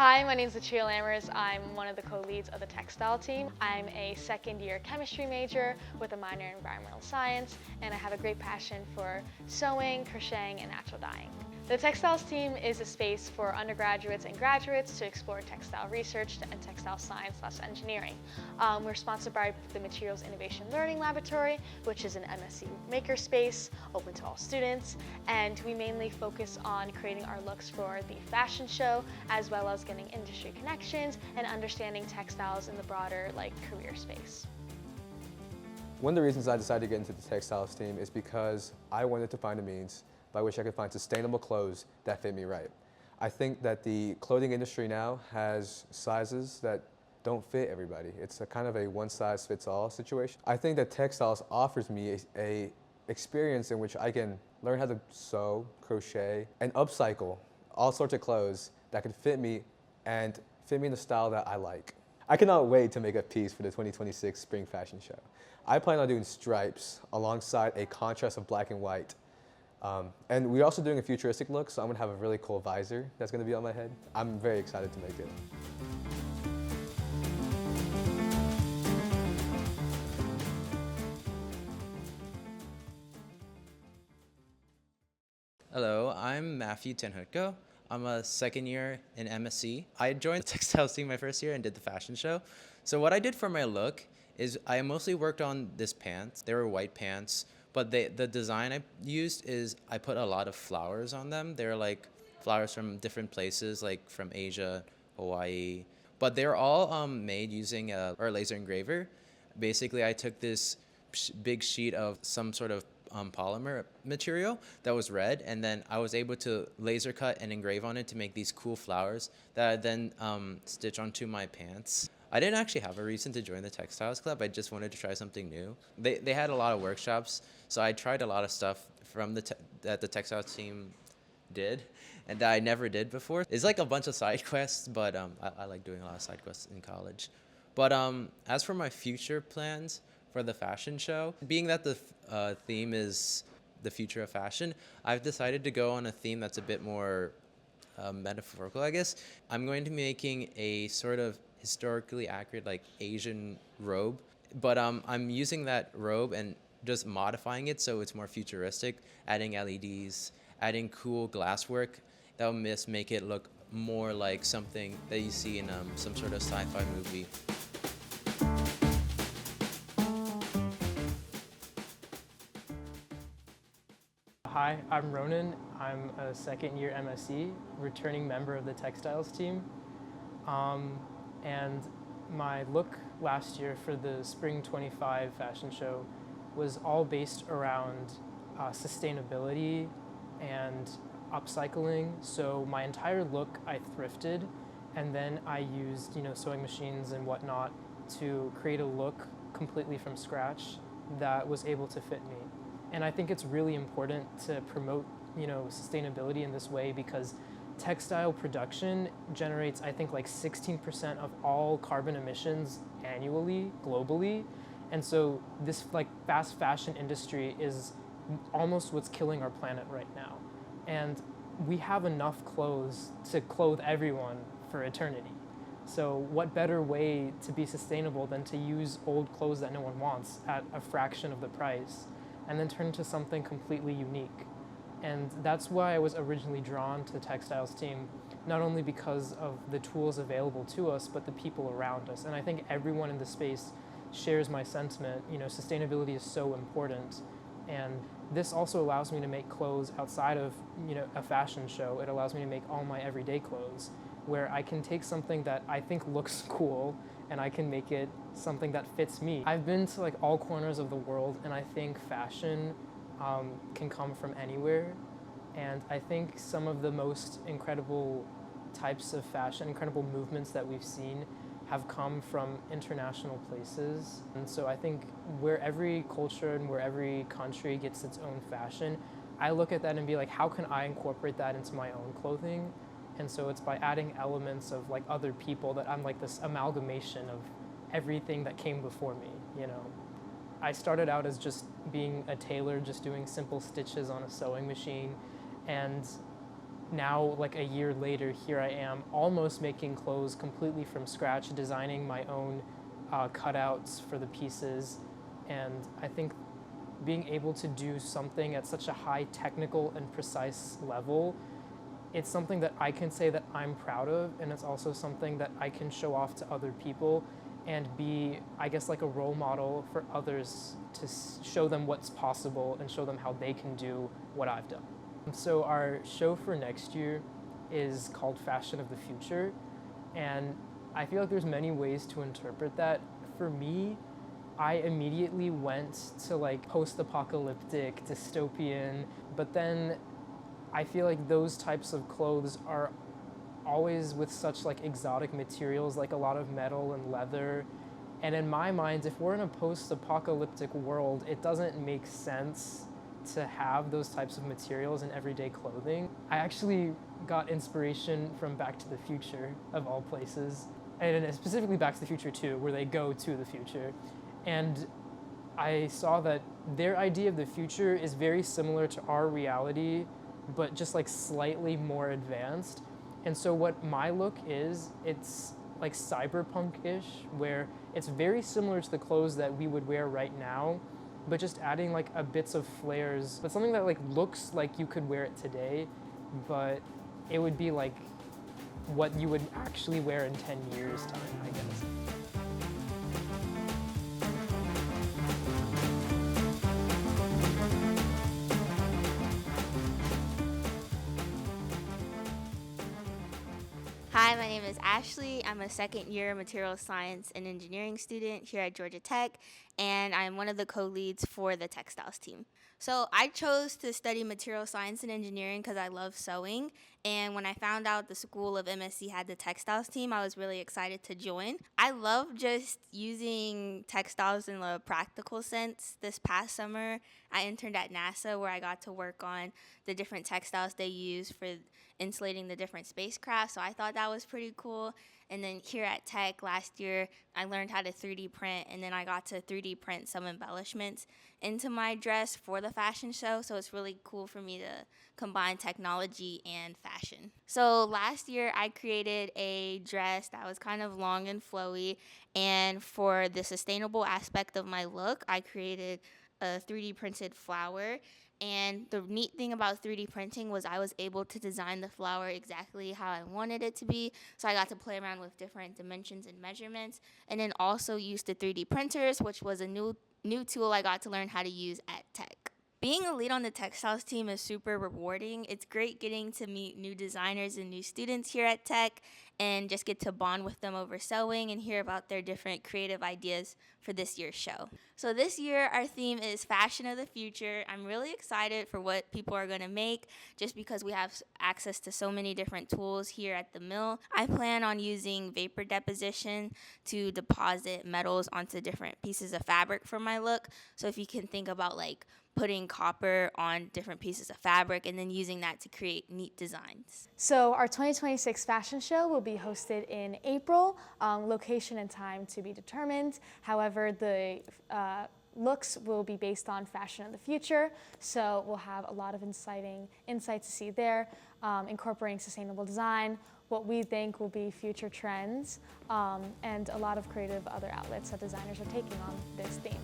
Hi, my name is Achille Lammers. I'm one of the co-leads of the Textile Team. I'm a second-year chemistry major with a minor in environmental science, and I have a great passion for sewing, crocheting, and natural dyeing. The Textiles Team is a space for undergraduates and graduates to explore textile research and textile science/engineering. We're sponsored by the Materials Innovation Learning Laboratory, which is an MSc makerspace open to all students, and we mainly focus on creating our looks for the fashion show, as well as getting industry connections and understanding textiles in the broader career space. One of the reasons I decided to get into the Textiles Team is because I wanted to find a means by which I could find sustainable clothes that fit me right. I think that the clothing industry now has sizes that don't fit everybody. It's a kind of a one-size-fits-all situation. I think that textiles offers me a experience in which I can learn how to sew, crochet, and upcycle all sorts of clothes that can fit me and fit me in the style that I like. I cannot wait to make a piece for the 2026 Spring Fashion Show. I plan on doing stripes alongside a contrast of black and white. And we're also doing a futuristic look, so I'm gonna have a really cool visor that's gonna be on my head. I'm very excited to make it. Hello, I'm Matthew Tenhutko. I'm a second year in MSc. I joined the Textiles Team my first year and did the fashion show. So what I did for my look is I mostly worked on this pants. They were white pants, but the design I used is I put a lot of flowers on them. They're like flowers from different places, like from Asia, Hawaii. But they're all made using a laser engraver. Basically, I took this big sheet of some sort of polymer material that was red, and then I was able to laser cut and engrave on it to make these cool flowers that I then stitch onto my pants. I didn't actually have a reason to join the Textiles Club. I just wanted to try something new. They had a lot of workshops, so I tried a lot of stuff from that the Textiles Team did and that I never did before. It's like a bunch of side quests, but I like doing a lot of side quests in college. But as for my future plans for the fashion show, being that the theme is the future of fashion, I've decided to go on a theme that's a bit more metaphorical, I guess. I'm going to be making a sort of historically accurate Asian robe, but I'm using that robe and just modifying it so it's more futuristic, adding LEDs, adding cool glasswork that will make it look more like something that you see in some sort of sci-fi movie. Hi, I'm Ronan. I'm a second year MSc, returning member of the Textiles Team. And my look last year for the Spring 25 fashion show was all based around sustainability and upcycling. So my entire look I thrifted, and then I used sewing machines and whatnot to create a look completely from scratch that was able to fit me. And I think it's really important to promote sustainability in this way, because textile production generates, I think, 16% of all carbon emissions annually, globally. And so this fast fashion industry is almost what's killing our planet right now. And we have enough clothes to clothe everyone for eternity. So what better way to be sustainable than to use old clothes that no one wants at a fraction of the price and then turn into something completely unique? And that's why I was originally drawn to the Textiles Team, not only because of the tools available to us, but the people around us. And I think everyone in the space shares my sentiment. Sustainability is so important. And this also allows me to make clothes outside of a fashion show. It allows me to make all my everyday clothes, where I can take something that I think looks cool and I can make it something that fits me. I've been to all corners of the world, and I think fashion can come from anywhere. And I think some of the most incredible types of fashion, incredible movements that we've seen have come from international places. And so I think where every culture and where every country gets its own fashion, I look at that and be like, how can I incorporate that into my own clothing? And so it's by adding elements of other people that I'm this amalgamation of everything that came before me, I started out as just being a tailor, just doing simple stitches on a sewing machine. And now, like a year later, here I am almost making clothes completely from scratch, designing my own cutouts for the pieces. And I think being able to do something at such a high technical and precise level, it's something that I can say that I'm proud of, and it's also something that I can show off to other people and be, I guess, like a role model for others to show them what's possible and show them how they can do what I've done. So our show for next year is called Fashion of the Future, and I feel like there's many ways to interpret that. For me, I immediately went to like post-apocalyptic, dystopian, but then I feel like those types of clothes are always with such like exotic materials, like a lot of metal and leather. And in my mind, if we're in a post-apocalyptic world, it doesn't make sense to have those types of materials in everyday clothing. I actually got inspiration from Back to the Future, of all places, and specifically Back to the Future 2, where they go to the future. And I saw that their idea of the future is very similar to our reality, but just like slightly more advanced. And so what my look is, it's like cyberpunk-ish, where it's very similar to the clothes that we would wear right now, but just adding like a bits of flares, but something that like looks like you could wear it today, but it would be like what you would actually wear in 10 years time, I guess. Hi, my name is Ashley. I'm a second-year material science and engineering student here at Georgia Tech, and I'm one of the co-leads for the Textiles Team. So I chose to study material science and engineering because I love sewing, and when I found out the school of MSc had the Textiles Team, I was really excited to join. I love just using textiles in a practical sense. This past summer, I interned at NASA, where I got to work on the different textiles they use for insulating the different spacecraft, so I thought that was pretty cool. And then here at Tech last year, I learned how to 3D print, and then I got to 3D print some embellishments into my dress for the fashion show, so it's really cool for me to combine technology and fashion. So last year, I created a dress that was kind of long and flowy, and for the sustainable aspect of my look, I created a 3D printed flower. And the neat thing about 3D printing was I was able to design the flower exactly how I wanted it to be. So I got to play around with different dimensions and measurements, and then also use the 3D printers, which was a new tool I got to learn how to use at Tech. Being a lead on the textiles team is super rewarding. It's great getting to meet new designers and new students here at Tech and just get to bond with them over sewing and hear about their different creative ideas for this year's show. So this year, our theme is Fashion of the Future. I'm really excited for what people are going to make just because we have access to so many different tools here at the mill. I plan on using vapor deposition to deposit metals onto different pieces of fabric for my look. So if you can think about like putting copper on different pieces of fabric and then using that to create neat designs. So our 2026 fashion show will be hosted in April, location and time to be determined. However, the looks will be based on fashion of the future, so we'll have a lot of insights to see there, incorporating sustainable design, what we think will be future trends, and a lot of creative other outlets that designers are taking on this theme.